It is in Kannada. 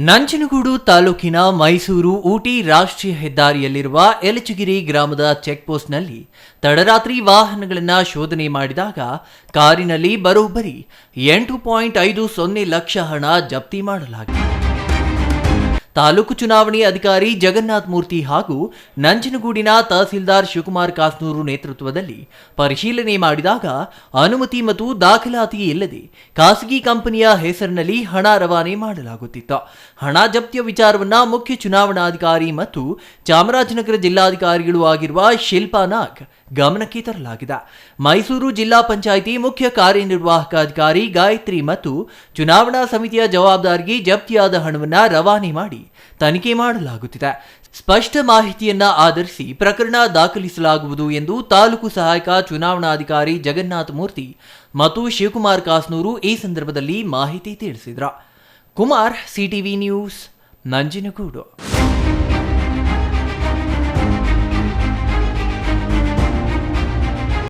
ನಂಜನಗೂಡು ತಾಲೂಕಿನ ಮೈಸೂರು ಊಟಿ ರಾಷ್ಟ್ರೀಯ ಹೆದ್ದಾರಿಯಲ್ಲಿರುವ ಯಲಚಗಿರಿ ಗ್ರಾಮದ ಚೆಕ್ಪೋಸ್ಟ್ನಲ್ಲಿ ತಡರಾತ್ರಿ ವಾಹನಗಳನ್ನು ಶೋಧನೆ ಮಾಡಿದಾಗ ಕಾರಿನಲ್ಲಿ ಬರೋಬ್ಬರಿ 8.50 ಲಕ್ಷ ಹಣ ಜಪ್ತಿ ಮಾಡಲಾಗಿದೆ. ತಾಲೂಕು ಚುನಾವಣೆ ಅಧಿಕಾರಿ ಜಗನ್ನಾಥ್ ಮೂರ್ತಿ ಹಾಗೂ ನಂಜನಗೂಡಿನ ತಹಸೀಲ್ದಾರ್ ಶಿವಕುಮಾರ್ ಕಾಸ್ನೂರು ನೇತೃತ್ವದಲ್ಲಿ ಪರಿಶೀಲನೆ ಮಾಡಿದಾಗ ಅನುಮತಿ ಮತ್ತು ದಾಖಲಾತಿ ಇಲ್ಲದೆ ಖಾಸಗಿ ಕಂಪನಿಯ ಹೆಸರಿನಲ್ಲಿ ಹಣ ರವಾನೆ ಮಾಡಲಾಗುತ್ತಿತ್ತು. ಹಣ ಜಪ್ತಿಯ ವಿಚಾರವನ್ನ ಮುಖ್ಯ ಚುನಾವಣಾಧಿಕಾರಿ ಮತ್ತು ಚಾಮರಾಜನಗರ ಜಿಲ್ಲಾಧಿಕಾರಿಗಳು ಆಗಿರುವ ಶಿಲ್ಪಾ ನಾಗ್ ಗಮನಕ್ಕೆ ತರಲಾಗಿದೆ. ಮೈಸೂರು ಜಿಲ್ಲಾ ಪಂಚಾಯಿತಿ ಮುಖ್ಯ ಕಾರ್ಯನಿರ್ವಾಹಕ ಅಧಿಕಾರಿ ಗಾಯತ್ರಿ ಮತ್ತು ಚುನಾವಣಾ ಸಮಿತಿಯ ಜವಾಬ್ದಾರಿಗೆ ಜಪ್ತಿಯಾದ ಹಣವನ್ನು ರವಾನೆ ಮಾಡಿ ತನಿಖೆ ಮಾಡಲಾಗುತ್ತಿದೆ. ಸ್ಪಷ್ಟ ಮಾಹಿತಿಯನ್ನ ಆಧರಿಸಿ ಪ್ರಕರಣ ದಾಖಲಿಸಲಾಗುವುದು ಎಂದು ತಾಲೂಕು ಸಹಾಯಕ ಚುನಾವಣಾಧಿಕಾರಿ ಜಗನ್ನಾಥ್ ಮೂರ್ತಿ ಮತ್ತು ಶಿವಕುಮಾರ್ ಕಾಸ್ನೂರು ಈ ಸಂದರ್ಭದಲ್ಲಿ ಮಾಹಿತಿ ತಿಳಿಸಿದರು. Kumar, CTV news, Nanjangud.